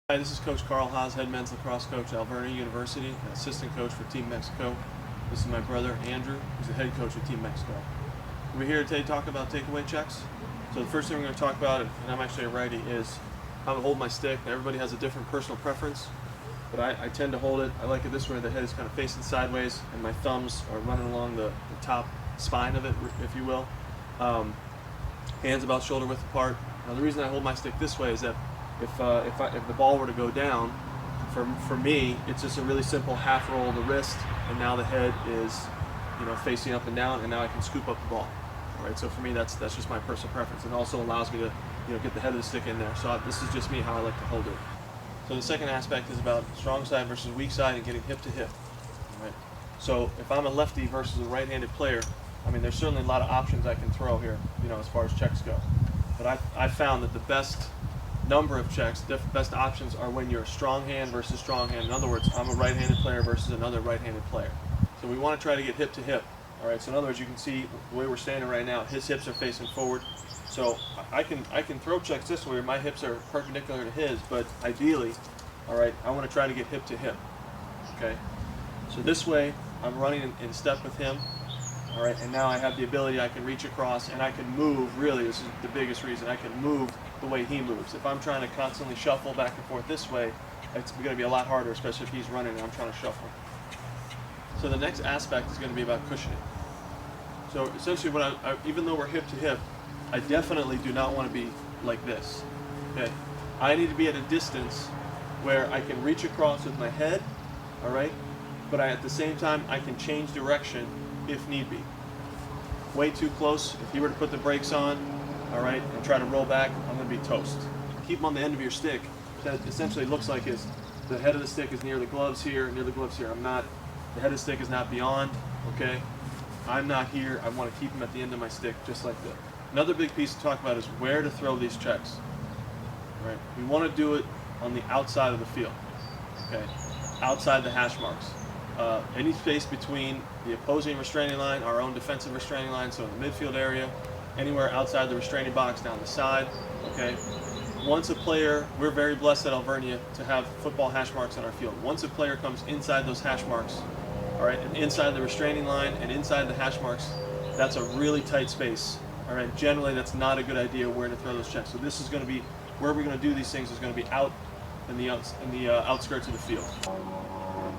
Hi, this is Coach Carl Haas, head men's lacrosse coach at Alvernia University, and assistant coach for Team Mexico. This is my brother Andrew, who's the head coach of Team Mexico. We're here today to talk about takeaway checks. So the first thing we're going to talk about, and I'm actually a righty, is how to hold my stick. Now, everybody has a different personal preference, but I tend to hold it. I like it this way. The head is kind of facing sideways, and my thumbs are running along the top spine of it, if you will. Hands about shoulder width apart. Now, the reason I hold my stick this way is that if the ball were to go down, for me, it's just a really simple half roll of the wrist, and now the head is, facing up and down, and now I can scoop up the ball. All right, so for me, that's just my personal preference, and also allows me to, get the head of the stick in there. So this is just me how I like to hold it. So the second aspect is about strong side versus weak side and getting hip to hip. All right. So if I'm a lefty versus a right-handed player, there's certainly a lot of options I can throw here, as far as checks go. But I've found that the best number of checks, the best options are when you're a strong hand versus strong hand. In other words, I'm a right-handed player versus another right-handed player. So we want to try to get hip to hip. All right. So in other words, you can see the way we're standing right now. His hips are facing forward. So I can throw checks this way where my hips are perpendicular to his, but ideally, all right, I want to try to get hip to hip. Okay. So this way, I'm running in step with him. All right, and now I have the ability, I can reach across and I can move. Really, this is the biggest reason. I can move the way he moves. If I'm trying to constantly shuffle back and forth this way, it's going to be a lot harder, especially if he's running and I'm trying to shuffle. So the next aspect is going to be about cushioning. So essentially, even though we're hip to hip, I definitely do not want to be like this. Okay, I need to be at a distance where I can reach across with my head. All right, but at the same time, I can change direction if need be. Way too close, if you were to put the brakes on, all right, and try to roll back, I'm going to be toast. Keep them on the end of your stick. That essentially looks like the head of the stick is near the gloves here, near the gloves here. The head of the stick is not beyond, okay? I'm not here. I want to keep them at the end of my stick, just like that. Another big piece to talk about is where to throw these checks. All right, we want to do it on the outside of the field, okay? Outside the hash marks. Any space between the opposing restraining line, our own defensive restraining line, so in the midfield area, anywhere outside the restraining box down the side, okay? Once a player, we're very blessed at Alvernia to have football hash marks on our field. Once a player comes inside those hash marks, all right, and inside the restraining line and inside the hash marks, that's a really tight space, all right? Generally, that's not a good idea where to throw those checks. So this is going to be, where we're going to do these things is going to be out in the outskirts of the field.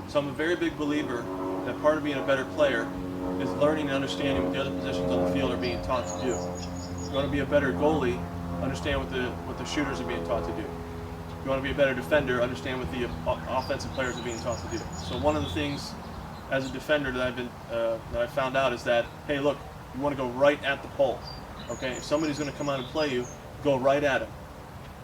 So I'm a very big believer that part of being a better player is learning and understanding what the other positions on the field are being taught to do. If you want to be a better goalie, understand what the shooters are being taught to do. If you want to be a better defender, understand what the offensive players are being taught to do. So one of the things as a defender that I found out is that, hey, look, you want to go right at the pole. Okay, if somebody's going to come out and play you, go right at him.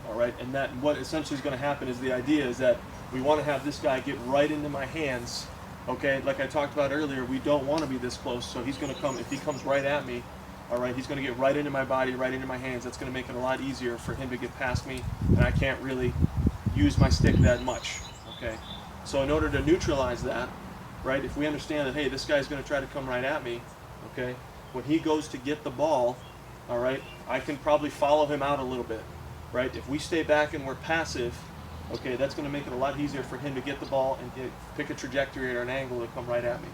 All right, and that what essentially is going to happen is the idea is that we want to have this guy get right into my hands. Okay, like I talked about earlier, we don't want to be this close, so he's going to come, if he comes right at me, all right, he's going to get right into my body, right into my hands. That's going to make it a lot easier for him to get past me, and I can't really use my stick that much. Okay, so in order to neutralize that, right, if we understand that, hey, this guy's going to try to come right at me, okay, when he goes to get the ball, all right, I can probably follow him out a little bit, right? If we stay back and we're passive, okay, that's going to make it a lot easier for him to get the ball and pick a trajectory or an angle to come right at me.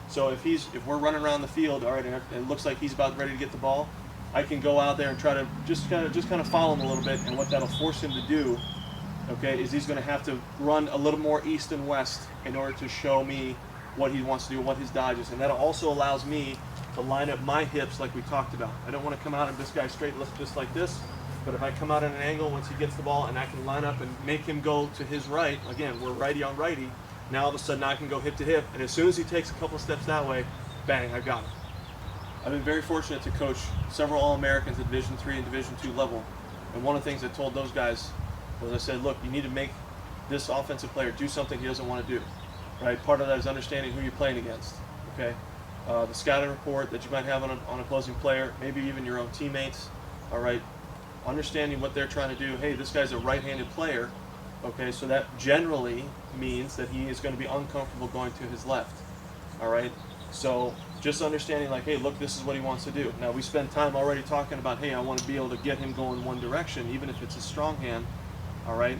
So if we're running around the field, all right, and it looks like he's about ready to get the ball, I can go out there and try to just kind of follow him a little bit, and what that'll force him to do, okay, is he's going to have to run a little more east and west in order to show me what he wants to do, what his dodge is, and that also allows me to line up my hips like we talked about. I don't want to come out and this guy straight just like this. But if I come out at an angle once he gets the ball and I can line up and make him go to his right, again, we're righty on righty, now all of a sudden I can go hip to hip, and as soon as he takes a couple steps that way, bang, I've got him. I've been very fortunate to coach several All-Americans at Division III and Division II level, and one of the things I told those guys was I said, look, you need to make this offensive player do something he doesn't want to do, right? Part of that is understanding who you're playing against, okay? The scouting report that you might have on an opposing player, maybe even your own teammates, all right? Understanding what they're trying to do. Hey, this guy's a right-handed player, okay, so that generally means that he is going to be uncomfortable going to his left, all right? So just understanding like, hey, look, this is what he wants to do. Now, we spend time already talking about, hey, I want to be able to get him going one direction, even if it's a strong hand, all right?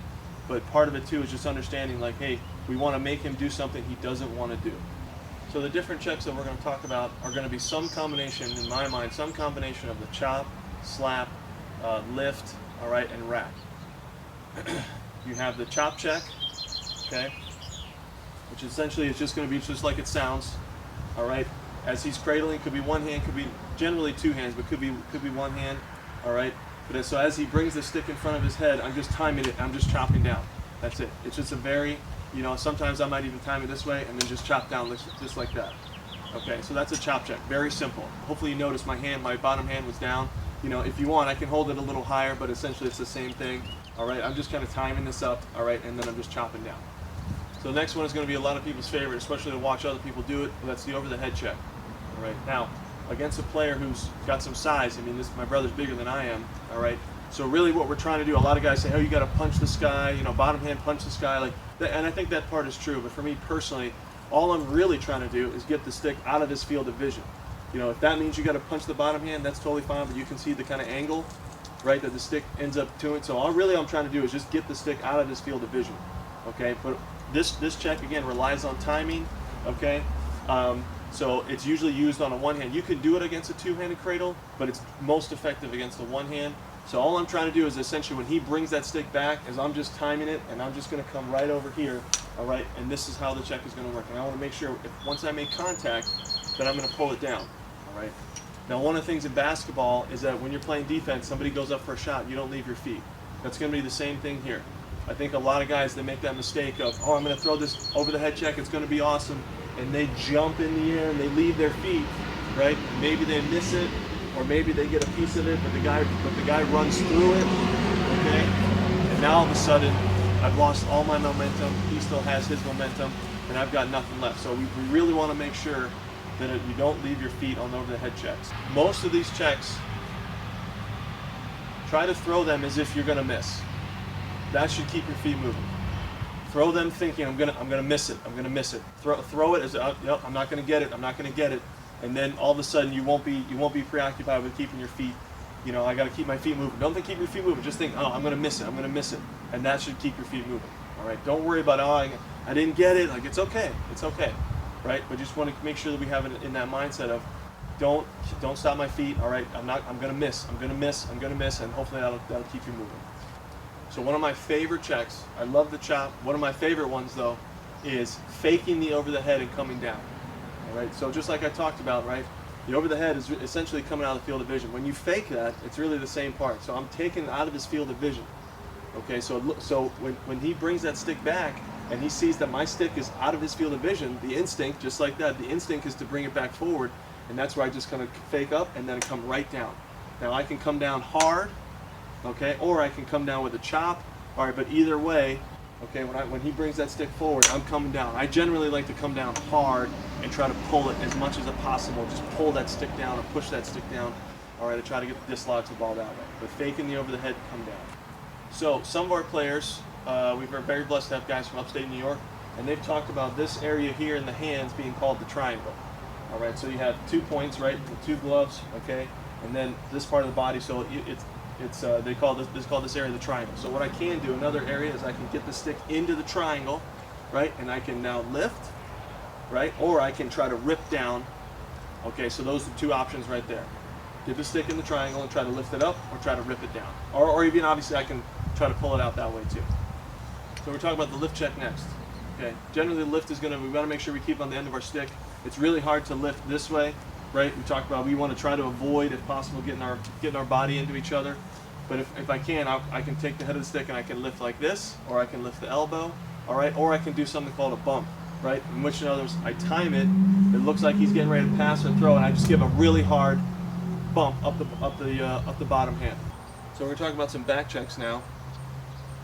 but part of it too is just understanding like, hey, we want to make him do something he doesn't want to do. So the different checks that we're going to talk about are going to be some combination, in my mind, some combination of the chop, slap, lift, all right, and rack. You have the chop check, okay, which essentially is just going to be just like it sounds, all right. As he's cradling, could be one hand, could be generally two hands, but could be one hand, all right. But so as he brings the stick in front of his head, I'm just timing it. I'm just chopping down. That's it. It's just a very, you know, sometimes I might even time it this way and then just chop down just like that. Okay, so that's a chop check. Very simple. Hopefully you notice my bottom hand was down. You know, if you want, I can hold it a little higher, but essentially it's the same thing. All right, I'm just kind of timing this up, all right, and then I'm just chopping down. So the next one is going to be a lot of people's favorite, especially to watch other people do it. That's the over the head check. All right, now against a player who's got some size. I mean, my brother's bigger than I am. All right, so really what we're trying to do, a lot of guys say, oh, you got to punch the sky, you know, bottom hand punch the sky, like that, and I think that part is true. But for me personally, all I'm really trying to do is get the stick out of his field of vision. You know, if that means you got to punch the bottom hand, that's totally fine. But you can see the kind of angle, right, that the stick ends up to it. So all I'm trying to do is just get the stick out of his field of vision. Okay, but this check again relies on timing. Okay. So it's usually used on a one hand. You can do it against a two-handed cradle, but it's most effective against the one hand. So all I'm trying to do is essentially when he brings that stick back, is I'm just timing it, and I'm just going to come right over here, all right? And this is how the check is going to work. And I want to make sure once I make contact, that I'm going to pull it down, all right? Now one of the things in basketball is that when you're playing defense, somebody goes up for a shot, you don't leave your feet. That's going to be the same thing here. I think a lot of guys, they make that mistake of, oh, I'm going to throw this over the head check, it's going to be awesome. And they jump in the air and they leave their feet, right? Maybe they miss it, or maybe they get a piece of it, but the guy runs through it, okay? And now all of a sudden, I've lost all my momentum. He still has his momentum, and I've got nothing left. So we really want to make sure that you don't leave your feet on over the head checks. Most of these checks, try to throw them as if you're going to miss. That should keep your feet moving. Throw them thinking I'm gonna miss it. I'm gonna miss it. Throw it as yep, I'm not gonna get it. I'm not gonna get it. And then all of a sudden you won't be preoccupied with keeping your feet. You know, I got to keep my feet moving. Don't think keep your feet moving. Just think, oh, I'm gonna miss it. I'm gonna miss it. And that should keep your feet moving. All right. Don't worry about I didn't get it. Like it's okay. It's okay. Right. But just want to make sure that we have it in that mindset of don't stop my feet. All right. I'm gonna miss. I'm gonna miss. I'm gonna miss. And hopefully that'll keep you moving. So one of my favorite checks, I love the chop. One of my favorite ones though is faking the over the head and coming down. All right, so just like I talked about, right? The over the head is essentially coming out of the field of vision. When you fake that, it's really the same part. So I'm taking it out of his field of vision. Okay, so when he brings that stick back and he sees that my stick is out of his field of vision, the instinct, just like that, the instinct is to bring it back forward, and that's where I just kind of fake up and then come right down. Now I can come down hard, okay, or I can come down with a chop. All right, but either way, okay, when he brings that stick forward, I'm coming down. I generally like to come down hard and try to pull it as much as possible. Just pull that stick down or push that stick down. All right, to try to get the dislodge the ball that way. But faking the over the head, come down. So some of our players, we're very blessed to have guys from upstate New York, and they've talked about this area here in the hands being called the triangle. All right, so you have 2 points, right, with 2 gloves, okay, and then this part of the body. So they call this area the triangle. So what I can do, another area, is I can get the stick into the triangle, right, and I can now lift, right, or I can try to rip down. Okay, so those are the 2 options right there. Get the stick in the triangle and try to lift it up, or try to rip it down, or even obviously I can try to pull it out that way too. So we're talking about the lift check next. Okay, generally the lift is we got to make sure we keep on the end of our stick. It's really hard to lift this way, right? We talked about we want to try to avoid, if possible, getting our body into each other. But if I can, I can take the head of the stick and I can lift like this, or I can lift the elbow, all right? Or I can do something called a bump, right? In which, in other words, I time it. It looks like he's getting ready to pass or throw, and I just give a really hard bump up the bottom hand. So we're talking about some back checks now.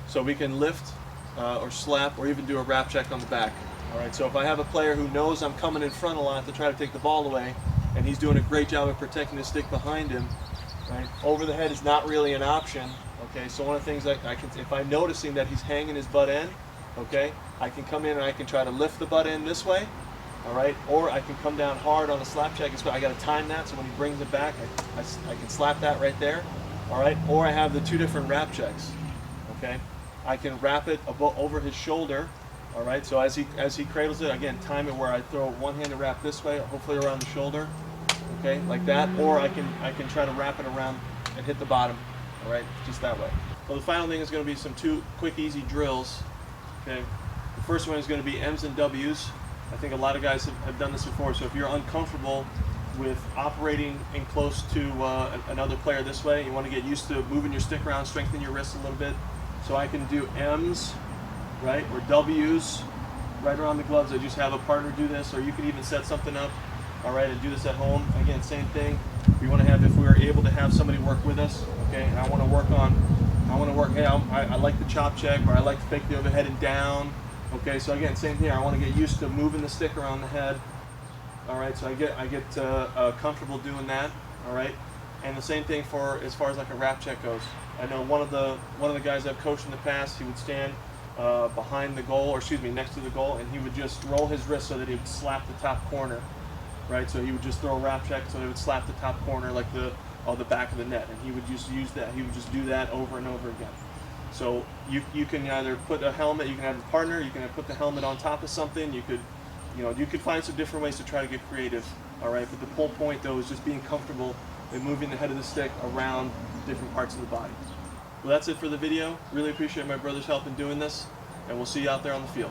So we can lift or slap or even do a wrap check on the back. All right. So if I have a player who knows I'm coming in front a lot to try to take the ball away, and he's doing a great job of protecting the stick behind him, right? Over the head is not really an option. Okay. So one of the things I can, if I'm noticing that he's hanging his butt end, okay, I can come in and I can try to lift the butt end this way. All right, or I can come down hard on a slap check. I got to time that, so when he brings it back, I can slap that right there. All right, or I have the 2 different wrap checks. Okay, I can wrap it over his shoulder. All right, so as he cradles it, again, time it where I throw one-handed wrap this way, hopefully around the shoulder, okay, like that, or I can try to wrap it around and hit the bottom, all right, just that way. So the final thing is going to be some 2 quick, easy drills, okay. The first one is going to be M's and W's. I think a lot of guys have done this before, so if you're uncomfortable with operating in close to another player this way, you want to get used to moving your stick around, strengthen your wrists a little bit. So I can do M's, right, or W's right around the gloves. I just have a partner do this, or you can even set something up, all right, and do this at home. Again, same thing. We want to have, if we are able to have somebody work with us, okay, and I want to work, hey, I like the chop check, or I like to fake the overhead and down, okay, so again, same here. I want to get used to moving the stick around the head, all right, so I get comfortable doing that, all right, and the same thing for as far as like a wrap check goes. I know one of the guys I've coached in the past, he would stand behind the goal, or excuse me, next to the goal, and he would just roll his wrist so that he would slap the top corner, right? So he would just throw a wrap check so he would slap the top corner like the back of the net, and he would just use that. He would just do that over and over again. So you can either put a helmet, you can have a partner, you can put the helmet on top of something. You could find some different ways to try to get creative, all right? But the whole point though is just being comfortable in moving the head of the stick around different parts of the body. Well, that's it for the video. Really appreciate my brother's help in doing this, and we'll see you out there on the field.